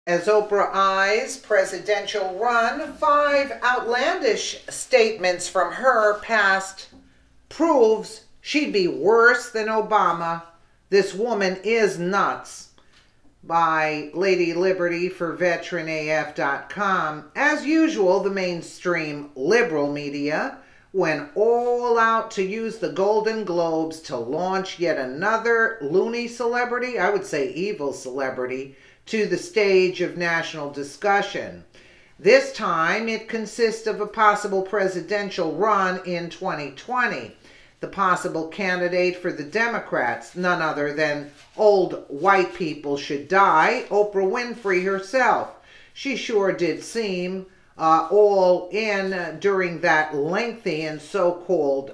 As Oprah eyes presidential run, 5 outlandish statements from her past proves she'd be worse than Obama. This woman is nuts. By Lady Liberty for VeteranAF.com. As usual, the mainstream liberal media went all out to use the Golden Globes to launch yet another loony celebrity, I would say evil celebrity, to the stage of national discussion. This time it consists of a possible presidential run in 2020. The possible candidate for the Democrats, none other than old white people should die, Oprah Winfrey herself. She sure did seem all in during that lengthy and so-called,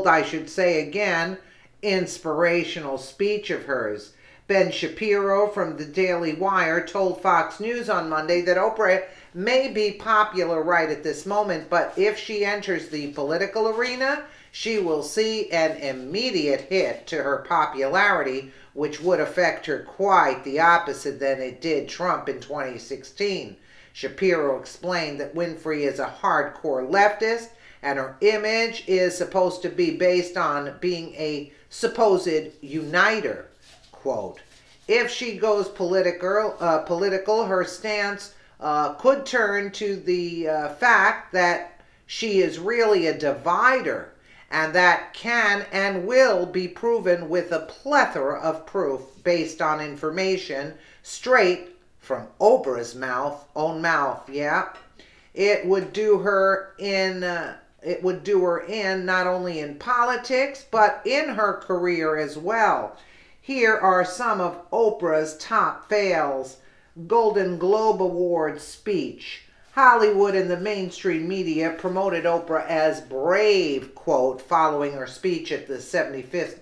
I should say again, inspirational speech of hers. Ben Shapiro from the Daily Wire told Fox News on Monday that Oprah may be popular right at this moment, but if she enters the political arena, she will see an immediate hit to her popularity, which would affect her quite the opposite than it did Trump in 2016. Shapiro explained that Winfrey is a hardcore leftist, and her image is supposed to be based on being a supposed uniter. Quote, if she goes political, her stance could turn to the fact that she is really a divider, and that can and will be proven with a plethora of proof based on information straight from Oprah's own mouth. Yeah, it would do her in. It would do her in not only in politics but in her career as well. Here are some of Oprah's top fails. Golden Globe Award speech. Hollywood and the mainstream media promoted Oprah as brave, quote, following her speech at the 75th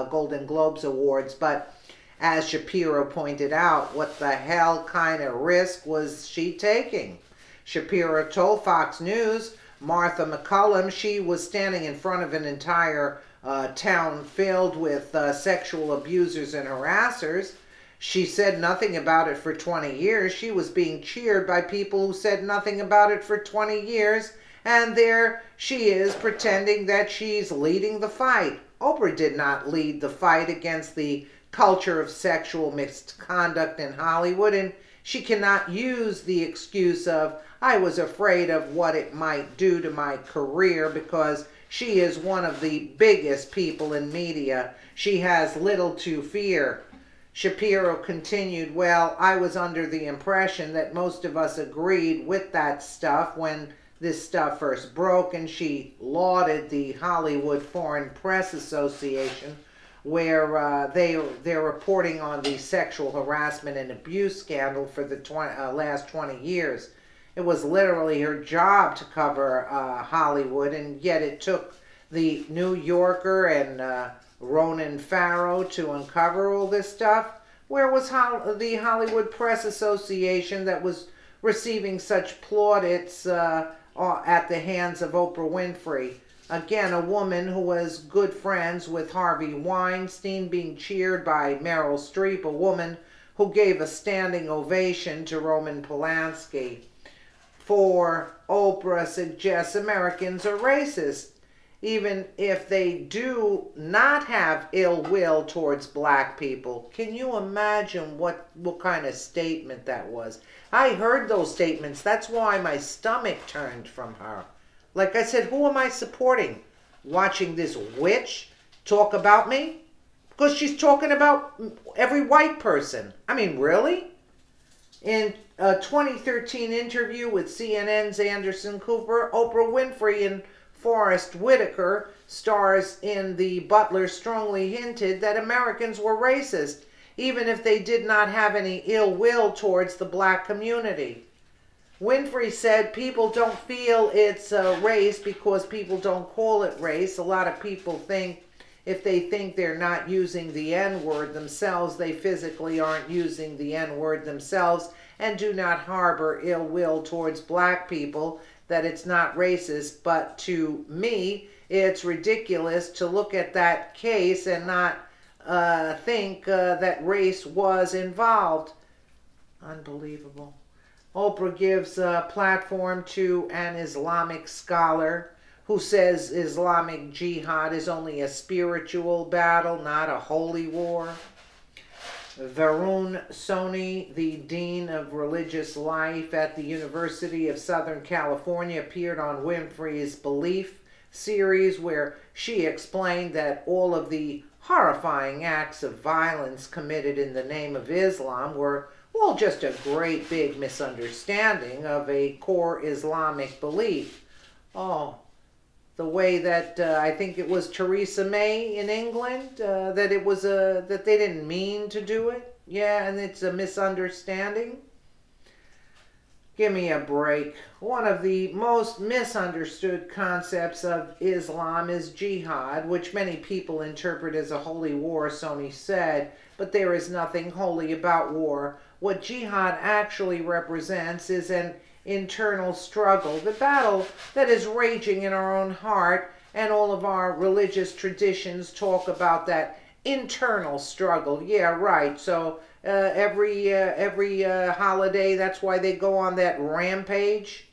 Golden Globes Awards. But as Shapiro pointed out, what the hell kind of risk was she taking? Shapiro told Fox News Martha McCullum she was standing in front of an entire town filled with sexual abusers and harassers. She said nothing about it for 20 years. She was being cheered by people who said nothing about it for 20 years. And there she is pretending that she's leading the fight. Oprah did not lead the fight against the culture of sexual misconduct in Hollywood. And she cannot use the excuse of, I was afraid of what it might do to my career, because she is one of the biggest people in media. She has little to fear. Shapiro continued, well, I was under the impression that most of us agreed with that stuff when this stuff first broke, and she lauded the Hollywood Foreign Press Association, where they're reporting on the sexual harassment and abuse scandal for the last 20 years. It was literally her job to cover Hollywood, and yet it took the New Yorker and Ronan Farrow to uncover all this stuff. Where was the Hollywood Press Association that was receiving such plaudits at the hands of Oprah Winfrey? Again, a woman who was good friends with Harvey Weinstein being cheered by Meryl Streep, a woman who gave a standing ovation to Roman Polanski. For Oprah suggests Americans are racist, even if they do not have ill will towards black people. Can you imagine what kind of statement that was? I heard those statements. That's why my stomach turned from her. Like I said, who am I supporting? Watching this witch talk about me? Because she's talking about every white person. I mean, really? In a 2013 interview with CNN's Anderson Cooper, Oprah Winfrey and Forrest Whitaker, stars in The Butler, strongly hinted that Americans were racist, even if they did not have any ill will towards the black community. Winfrey said people don't feel it's race because people don't call it race. A lot of people think if they think they're not using the N-word themselves, they physically aren't using the N-word themselves and do not harbor ill will towards black people, that it's not racist. But to me, it's ridiculous to look at that case and not think that race was involved. Unbelievable. Oprah gives a platform to an Islamic scholar who says Islamic jihad is only a spiritual battle, not a holy war. Varun Soni, the Dean of Religious Life at the University of Southern California, appeared on Winfrey's Belief series where she explained that all of the horrifying acts of violence committed in the name of Islam were all just a great big misunderstanding of a core Islamic belief. Oh, the way that I think it was Theresa May in England, that it was that they didn't mean to do it. Yeah, and it's a misunderstanding. Give me a break. One of the most misunderstood concepts of Islam is jihad, which many people interpret as a holy war, Sony said, but there is nothing holy about war. What jihad actually represents is an internal struggle, the battle that is raging in our own heart, and all of our religious traditions talk about that internal struggle. Yeah, right. So every holiday, that's why they go on that rampage,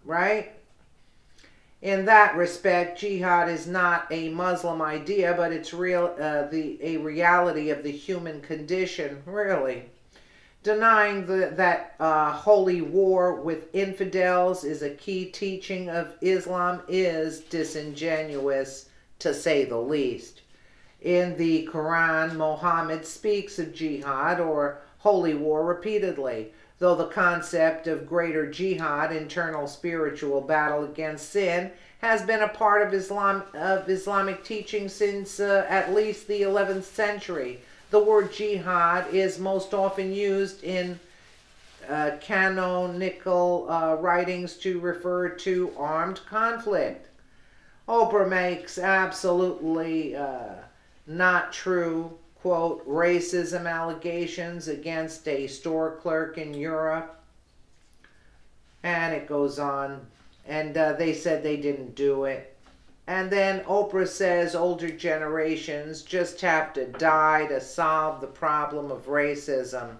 right? In that respect, jihad is not a Muslim idea, but it's a reality of the human condition, really. Denying that holy war with infidels is a key teaching of Islam is disingenuous, to say the least. In the Quran, Muhammad speaks of jihad or holy war repeatedly, though the concept of greater jihad, internal spiritual battle against sin, has been a part of Islamic teaching since at least the 11th century. The word jihad is most often used in canonical writings to refer to armed conflict. Oprah makes absolutely not true, quote, racism allegations against a store clerk in Europe. And it goes on. And they said they didn't do it. And then Oprah says older generations just have to die to solve the problem of racism.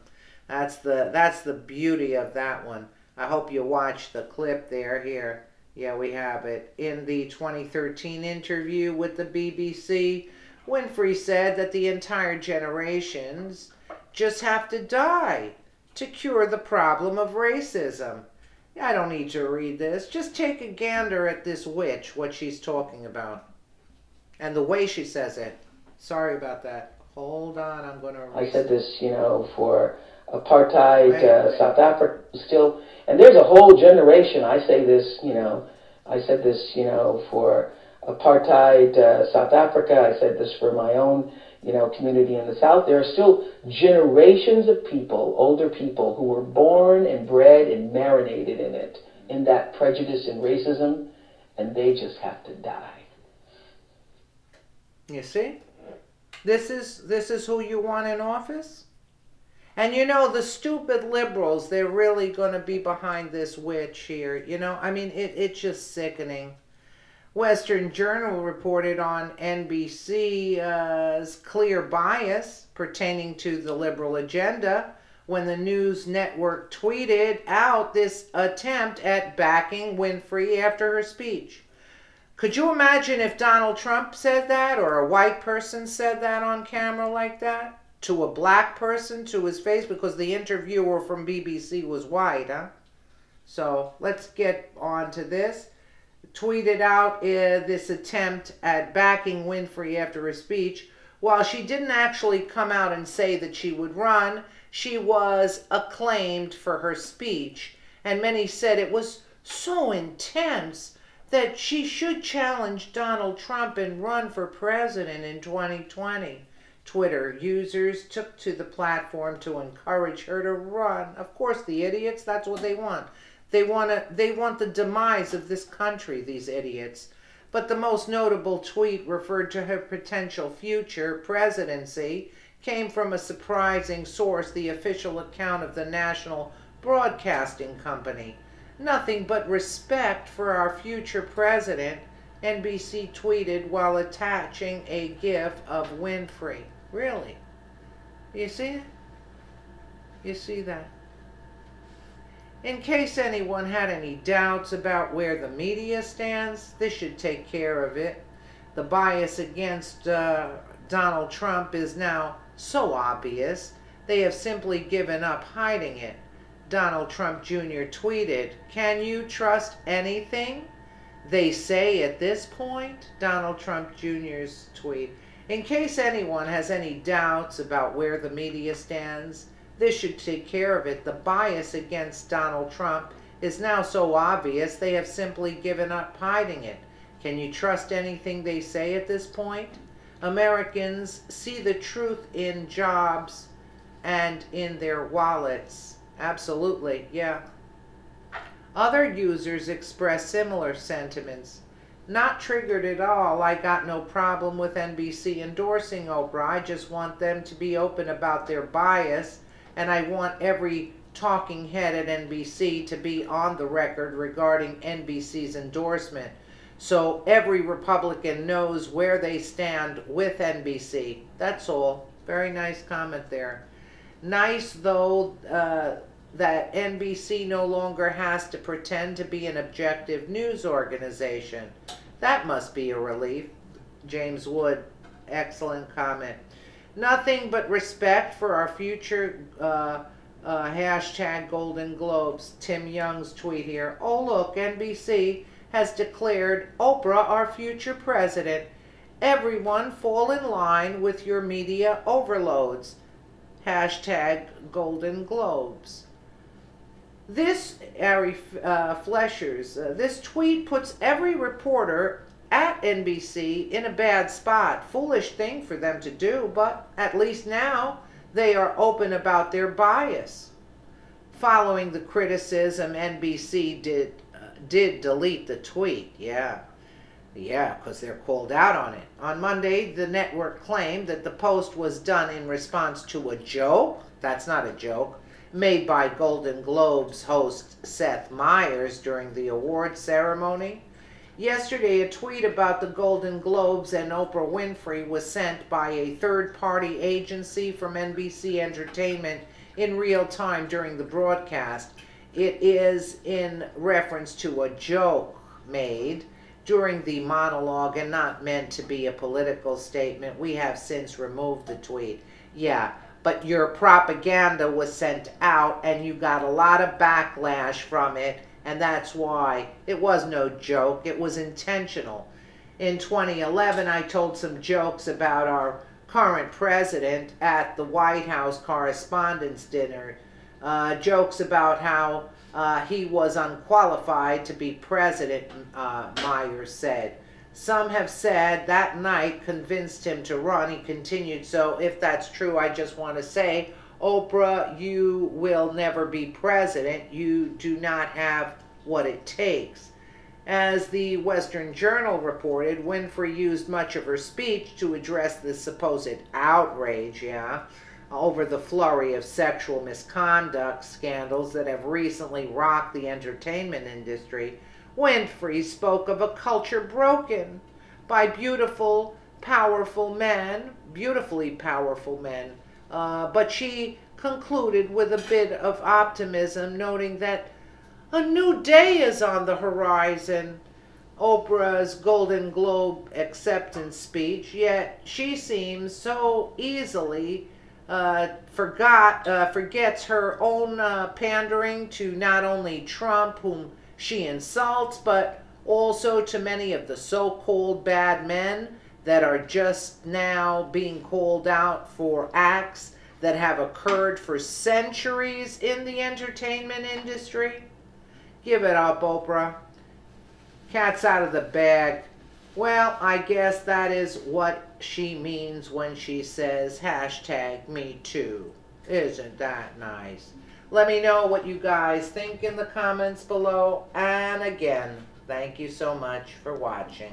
That's the beauty of that one. I hope you watched the clip there. Here. Yeah, we have it. In the 2013 interview with the BBC, Winfrey said that the entire generations just have to die to cure the problem of racism. I don't need to read this. Just take a gander at this witch, what she's talking about. And the way she says it. Sorry about that. Hold on, I'm going to read. I said this, for apartheid, South Africa still. And there's a whole generation, I say this, I said this, for apartheid, South Africa. I said this for my own, community in the South. There are still generations of people, older people, who were born and bred and marinated in it, in that prejudice and racism, and they just have to die. You see? This is who you want in office? And the stupid liberals, they're really going to be behind this witch here. It's just sickening. Western Journal reported on NBC's clear bias pertaining to the liberal agenda when the news network tweeted out this attempt at backing Winfrey after her speech. Could you imagine if Donald Trump said that, or a white person said that on camera like that? To a black person, to his face, because the interviewer from BBC was white, huh? So let's get on to this. Tweeted out this attempt at backing Winfrey after her speech. While she didn't actually come out and say that she would run, she was acclaimed for her speech. And many said it was so intense that she should challenge Donald Trump and run for president in 2020. Twitter users took to the platform to encourage her to run. Of course, the idiots, that's what they want. They want the demise of this country, these idiots. But the most notable tweet referred to her potential future presidency came from a surprising source, the official account of the National Broadcasting Company. Nothing but respect for our future president, NBC tweeted while attaching a GIF of Winfrey. Really? You see it? You see that? In case anyone had any doubts about where the media stands, this should take care of it. The bias against Donald Trump is now so obvious, they have simply given up hiding it. Donald Trump Jr. tweeted, "Can you trust anything they say at this point?" Donald Trump Jr.'s tweet. In case anyone has any doubts about where the media stands, this should take care of it. The bias against Donald Trump is now so obvious they have simply given up hiding it. Can you trust anything they say at this point? Americans see the truth in jobs and in their wallets. Absolutely, yeah. Other users express similar sentiments. Not triggered at all. I got no problem with NBC endorsing Oprah. I just want them to be open about their bias, and I want every talking head at NBC to be on the record regarding NBC's endorsement, so every Republican knows where they stand with NBC. That's all. Very nice comment there. Nice, though, that NBC no longer has to pretend to be an objective news organization. That must be a relief. James Wood, excellent comment. Nothing but respect for our future hashtag Golden Globes. Tim Young's tweet here. Oh look, NBC has declared Oprah our future president. Everyone fall in line with your media overloads. Hashtag Golden Globes. This, Ari Fleschers, this tweet puts every reporter at NBC in a bad spot. Foolish thing for them to do, but at least now they are open about their bias. Following the criticism, NBC did delete the tweet. Yeah, because they're called out on it. On Monday, the network claimed that the post was done in response to a joke. That's not a joke. Made by Golden Globes host Seth Meyers during the award ceremony. Yesterday, a tweet about the Golden Globes and Oprah Winfrey was sent by a third-party agency from NBC Entertainment in real time during the broadcast. It is in reference to a joke made during the monologue and not meant to be a political statement. We have since removed the tweet. Yeah, but your propaganda was sent out and you got a lot of backlash from it, and that's why. It was no joke. It was intentional. In 2011, I told some jokes about our current president at the White House Correspondents' Dinner. Jokes about how he was unqualified to be president, Myers said. Some have said that night convinced him to run. He continued, so if that's true, I just want to say, Oprah, you will never be president. You do not have what it takes. As the Western Journal reported, Winfrey used much of her speech to address the supposed outrage, over the flurry of sexual misconduct scandals that have recently rocked the entertainment industry. Winfrey spoke of a culture broken by beautifully powerful men, but she concluded with a bit of optimism, noting that a new day is on the horizon. Oprah's Golden Globe acceptance speech, yet she seems so easily forgets her own pandering to not only Trump, whom she insults, but also to many of the so-called bad men that are just now being called out for acts that have occurred for centuries in the entertainment industry. Give it up, Oprah. Cat's out of the bag. Well, I guess that is what she means when she says hashtag me too. Isn't that nice? Let me know what you guys think in the comments below. And again, thank you so much for watching.